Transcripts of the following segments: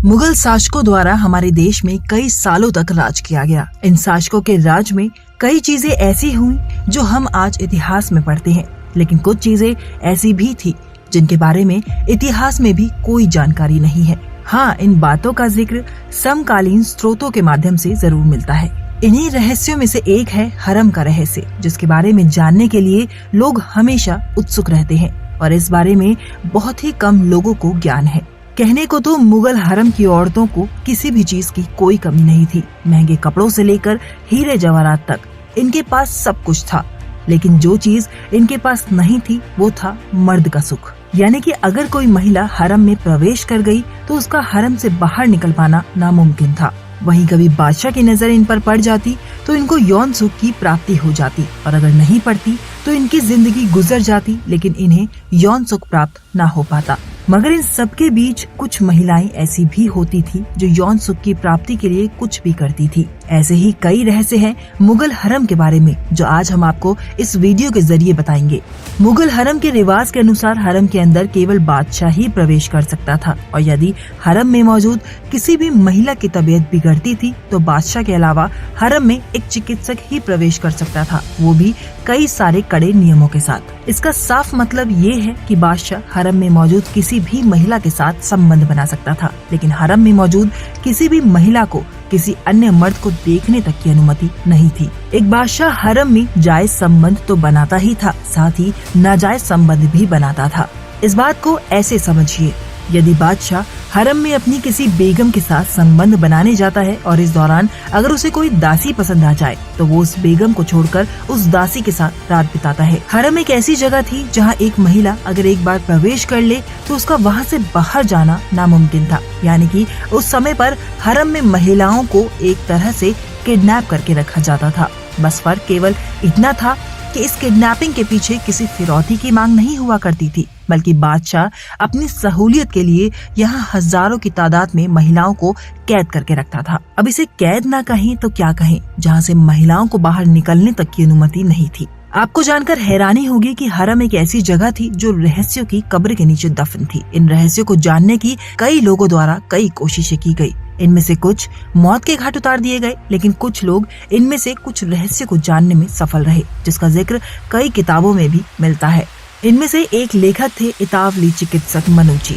मुगल शासकों द्वारा हमारे देश में कई सालों तक राज किया गया। इन शासकों के राज में कई चीजें ऐसी हुई जो हम आज इतिहास में पढ़ते हैं, लेकिन कुछ चीजें ऐसी भी थी जिनके बारे में इतिहास में भी कोई जानकारी नहीं है। हाँ, इन बातों का जिक्र समकालीन स्रोतों के माध्यम से जरूर मिलता है। इन्हीं रहस्यों में से एक है हरम का रहस्य, जिसके बारे में जानने के लिए लोग हमेशा उत्सुक रहते हैं और इस बारे में बहुत ही कम लोगों को ज्ञान है। कहने को तो मुगल हरम की औरतों को किसी भी चीज की कोई कमी नहीं थी। महंगे कपड़ों से लेकर हीरे जवाहरात तक इनके पास सब कुछ था, लेकिन जो चीज इनके पास नहीं थी वो था मर्द का सुख। यानी कि अगर कोई महिला हरम में प्रवेश कर गई तो उसका हरम से बाहर निकल पाना नामुमकिन था। वहीं कभी बादशाह की नजर इन पर पड़ जाती तो इनको यौन सुख की प्राप्ति हो जाती, और अगर नहीं पड़ती तो इनकी जिंदगी गुजर जाती, लेकिन इन्हें यौन सुख प्राप्त न हो पाता। मगर इन सबके बीच कुछ महिलाएं ऐसी भी होती थी जो यौन सुख की प्राप्ति के लिए कुछ भी करती थी। ऐसे ही कई रहस्य हैं मुगल हरम के बारे में जो आज हम आपको इस वीडियो के जरिए बताएंगे। मुगल हरम के रिवाज के अनुसार हरम के अंदर केवल बादशाह ही प्रवेश कर सकता था, और यदि हरम में मौजूद किसी भी महिला की तबीयत बिगड़ती थी तो बादशाह के अलावा हरम में एक चिकित्सक ही प्रवेश कर सकता था, वो भी कई सारे कड़े नियमों के साथ। इसका साफ मतलब ये है कि बादशाह हरम में मौजूद किसी भी महिला के साथ संबंध बना सकता था, लेकिन हरम में मौजूद किसी भी महिला को किसी अन्य मर्द को देखने तक की अनुमति नहीं थी। एक बादशाह हरम में जायज संबंध तो बनाता ही था, साथ ही नाजायज संबंध भी बनाता था। इस बात को ऐसे समझिए, यदि बादशाह हरम में अपनी किसी बेगम के साथ संबंध बनाने जाता है और इस दौरान अगर उसे कोई दासी पसंद आ जाए तो वो उस बेगम को छोड़कर उस दासी के साथ रात बिताता है। हरम एक ऐसी जगह थी जहां एक महिला अगर एक बार प्रवेश कर ले तो उसका वहां से बाहर जाना नामुमकिन था। यानी कि उस समय पर हरम में महिलाओं को एक तरह से किडनैप करके रखा जाता था। बस फर्क केवल इतना था कि इस किडनैपिंग के पीछे किसी फिरौती की मांग नहीं हुआ करती थी, बल्कि बादशाह अपनी सहूलियत के लिए यहाँ हजारों की तादाद में महिलाओं को कैद करके रखता था। अब इसे कैद ना कहें तो क्या कहें, जहाँ से महिलाओं को बाहर निकलने तक की अनुमति नहीं थी। आपको जानकर हैरानी होगी कि हरम एक ऐसी जगह थी जो रहस्यों की कब्र के नीचे दफन थी। इन रहस्यों को जानने की कई लोगों द्वारा कई कोशिशें की गई। इनमें से कुछ मौत के घाट उतार दिए गए, लेकिन कुछ लोग इनमें से कुछ रहस्य को जानने में सफल रहे, जिसका जिक्र कई किताबों में भी मिलता है। इनमें से एक लेखक थे इतावली चिकित्सक मनुची,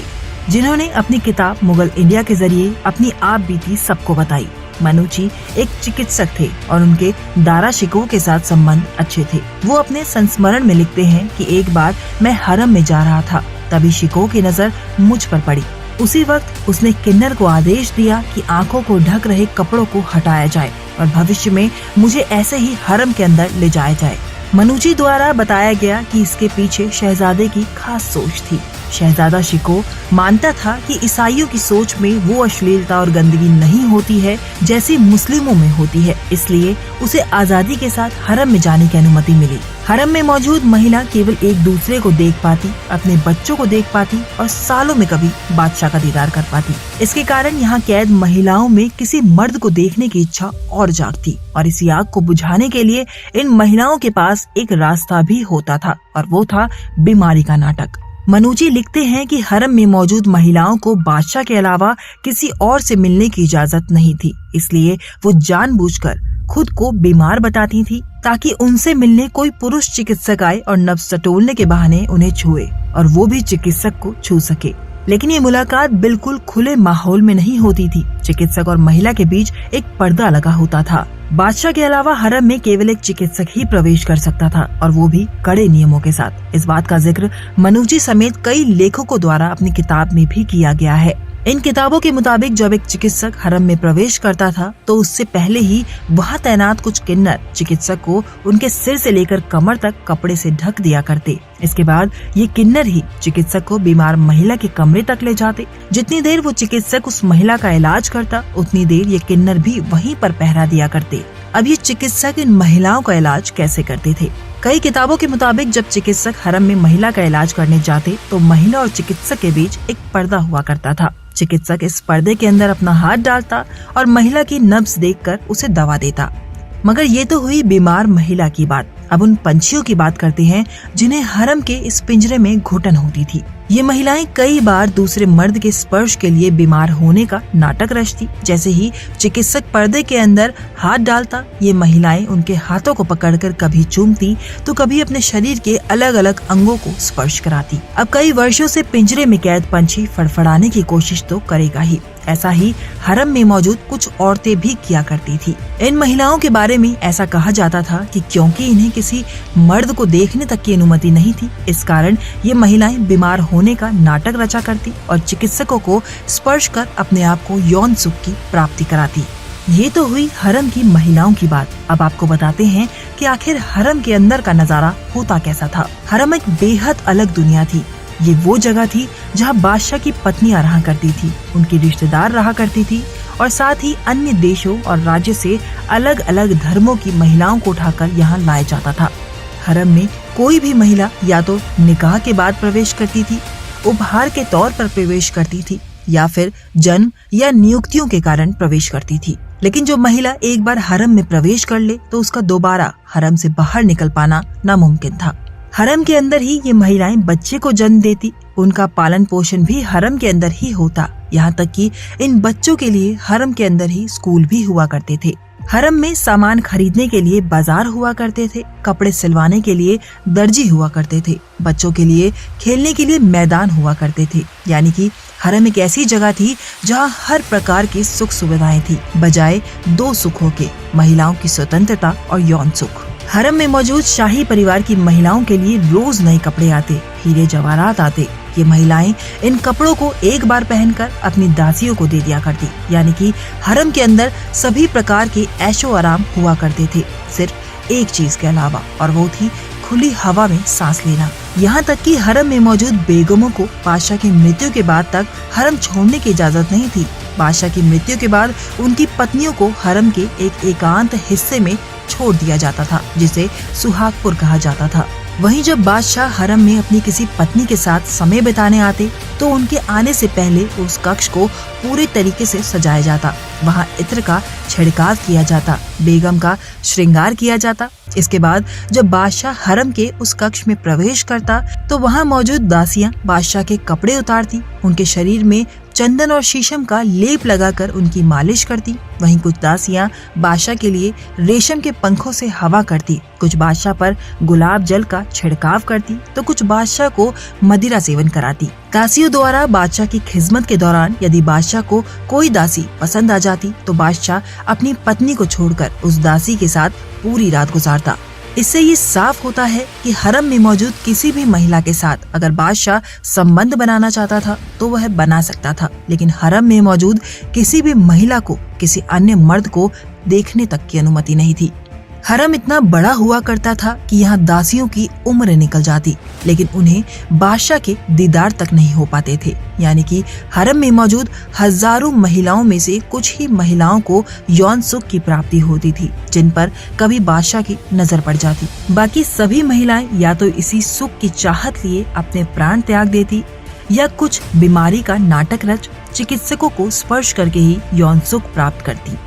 जिन्होंने अपनी किताब मुगल इंडिया के जरिए अपनी आप बीती सबको बताई। मनुची एक चिकित्सक थे और उनके दारा शिकोह के साथ संबंध अच्छे थे। वो अपने संस्मरण में लिखते हैं कि एक बार मैं हरम में जा रहा था, तभी शिकोह की नजर मुझ पर पड़ी। उसी वक्त उसने किन्नर को आदेश दिया कि आंखों को ढक रहे कपड़ों को हटाया जाए और भविष्य में मुझे ऐसे ही हरम के अंदर ले जाया जाए। मनुची द्वारा बताया गया कि इसके पीछे शहजादे की खास सोच थी। शहजादा शिकोह मानता था कि ईसाइयों की सोच में वो अश्लीलता और गंदगी नहीं होती है जैसी मुस्लिमों में होती है, इसलिए उसे आजादी के साथ हरम में जाने की अनुमति मिली। हरम में मौजूद महिला केवल एक दूसरे को देख पाती, अपने बच्चों को देख पाती और सालों में कभी बादशाह का दीदार कर पाती। इसके कारण यहाँ कैद महिलाओं में किसी मर्द को देखने की इच्छा और जागती, और इसी आग को बुझाने के लिए इन महिलाओं के पास एक रास्ता भी होता था, और वो था बीमारी का नाटक। मनुची लिखते हैं कि हरम में मौजूद महिलाओं को बादशाह के अलावा किसी और से मिलने की इजाजत नहीं थी, इसलिए वो जानबूझकर खुद को बीमार बताती थी ताकि उनसे मिलने कोई पुरुष चिकित्सक आए और नब्ज टटोलने के बहाने उन्हें छुए और वो भी चिकित्सक को छू सके। लेकिन ये मुलाकात बिल्कुल खुले माहौल में नहीं होती थी। चिकित्सक और महिला के बीच एक पर्दा लगा होता था। बादशाह के अलावा हरम में केवल एक चिकित्सक ही प्रवेश कर सकता था, और वो भी कड़े नियमों के साथ। इस बात का जिक्र मनुची समेत कई लेखकों द्वारा अपनी किताब में भी किया गया है। इन किताबों के मुताबिक जब एक चिकित्सक हरम में प्रवेश करता था तो उससे पहले ही वहाँ तैनात कुछ किन्नर चिकित्सक को उनके सिर से लेकर कमर तक कपड़े से ढक दिया करते। इसके बाद ये किन्नर ही चिकित्सक को बीमार महिला के कमरे तक ले जाते। जितनी देर वो चिकित्सक उस महिला का इलाज करता, उतनी देर ये किन्नर भी वहीं पर पहरा दिया करते। अब ये चिकित्सक इन महिलाओं का इलाज कैसे करते थे? कई किताबों के मुताबिक जब चिकित्सक हरम में महिला का इलाज करने जाते तो महिला और चिकित्सक के बीच एक पर्दा हुआ करता था। चिकित्सक इस पर्दे के अंदर अपना हाथ डालता और महिला की नब्ज देखकर उसे दवा देता। मगर ये तो हुई बीमार महिला की बात। अब उन पंछियों की बात करते हैं जिन्हें हरम के इस पिंजरे में घुटन होती थी। ये महिलाएं कई बार दूसरे मर्द के स्पर्श के लिए बीमार होने का नाटक रचती। जैसे ही चिकित्सक पर्दे के अंदर हाथ डालता, ये महिलाएं उनके हाथों को पकड़कर कभी चूमती तो कभी अपने शरीर के अलग अलग अंगों को स्पर्श कराती। अब कई वर्षों से पिंजरे में कैद पंछी फड़फड़ाने की कोशिश तो करेगा ही। ऐसा ही हरम में मौजूद कुछ औरतें भी किया करती थी। इन महिलाओं के बारे में ऐसा कहा जाता था कि क्योंकि इन्हें किसी मर्द को देखने तक की अनुमति नहीं थी, इस कारण ये महिलाएं बीमार होने का नाटक रचा करती और चिकित्सकों को स्पर्श कर अपने आप को यौन सुख की प्राप्ति कराती। ये तो हुई हरम की महिलाओं की बात। अब आपको बताते हैं कि आखिर हरम के अंदर का नजारा होता कैसा था। हरम एक बेहद अलग दुनिया थी। ये वो जगह थी जहाँ बादशाह की पत्नियां रहा करती थी, उनकी रिश्तेदार रहा करती थी और साथ ही अन्य देशों और राज्य से अलग अलग धर्मों की महिलाओं को उठाकर यहाँ लाया जाता था। हरम में कोई भी महिला या तो निकाह के बाद प्रवेश करती थी, उपहार के तौर पर प्रवेश करती थी या फिर जन्म या नियुक्तियों के कारण प्रवेश करती थी। लेकिन जो महिला एक बार हरम में प्रवेश कर ले तो उसका दोबारा हरम से बाहर निकल पाना नामुमकिन था। हरम के अंदर ही ये महिलाएं बच्चे को जन्म देती, उनका पालन पोषण भी हरम के अंदर ही होता। यहाँ तक कि इन बच्चों के लिए हरम के अंदर ही स्कूल भी हुआ करते थे। हरम में सामान खरीदने के लिए बाजार हुआ करते थे, कपड़े सिलवाने के लिए दर्जी हुआ करते थे, बच्चों के लिए खेलने के लिए मैदान हुआ करते थे। यानी कि हरम एक ऐसी जगह थी जहाँ हर प्रकार की सुख सुविधाएं थी, बजाय दो सुखों के, महिलाओं की स्वतंत्रता और यौन सुख। हरम में मौजूद शाही परिवार की महिलाओं के लिए रोज नए कपड़े आते, हीरे जवाहरात आते। ये महिलाएं इन कपड़ों को एक बार पहनकर अपनी दासियों को दे दिया करती। यानी कि हरम के अंदर सभी प्रकार के ऐशो आराम हुआ करते थे, सिर्फ एक चीज के अलावा, और वो थी खुली हवा में सांस लेना। यहाँ तक कि हरम में मौजूद बेगमों को बादशाह की मृत्यु के बाद तक हरम छोड़ने की इजाजत नहीं थी। बादशाह की मृत्यु के बाद उनकी पत्नियों को हरम के एक एकांत हिस्से में छोड़ दिया जाता था, जिसे सुहागपुर कहा जाता था। वहीं जब बादशाह हरम में अपनी किसी पत्नी के साथ समय बिताने आते तो उनके आने से पहले उस कक्ष को पूरे तरीके से सजाया जाता। वहाँ इत्र का छिड़काव किया जाता, बेगम का श्रृंगार किया जाता। इसके बाद जब बादशाह हरम के उस कक्ष में प्रवेश करता तो वहाँ मौजूद दासियाँ बादशाह के कपड़े उतारती, उनके शरीर में चंदन और शीशम का लेप लगाकर उनकी मालिश करती। वहीं कुछ दासियाँ बादशाह के लिए रेशम के पंखों से हवा करती, कुछ बादशाह पर गुलाब जल का छिड़काव करती तो कुछ बादशाह को मदिरा सेवन कराती। दासियों द्वारा बादशाह की खिदमत के दौरान यदि बादशाह को कोई दासी पसंद आ जाती तो बादशाह अपनी पत्नी को छोड़कर उस दासी के साथ पूरी रात गुजारता। इससे ये साफ होता है कि हरम में मौजूद किसी भी महिला के साथ अगर बादशाह संबंध बनाना चाहता था तो वह बना सकता था, लेकिन हरम में मौजूद किसी भी महिला को किसी अन्य मर्द को देखने तक की अनुमति नहीं थी। हरम इतना बड़ा हुआ करता था कि यहाँ दासियों की उम्र निकल जाती, लेकिन उन्हें बादशाह के दीदार तक नहीं हो पाते थे। यानी कि हरम में मौजूद हजारों महिलाओं में से कुछ ही महिलाओं को यौन सुख की प्राप्ति होती थी, जिन पर कभी बादशाह की नजर पड़ जाती। बाकी सभी महिलाएं या तो इसी सुख की चाहत लिए अपने प्राण त्याग देती या कुछ बीमारी का नाटक रच चिकित्सकों को स्पर्श करके ही यौन सुख प्राप्त करती।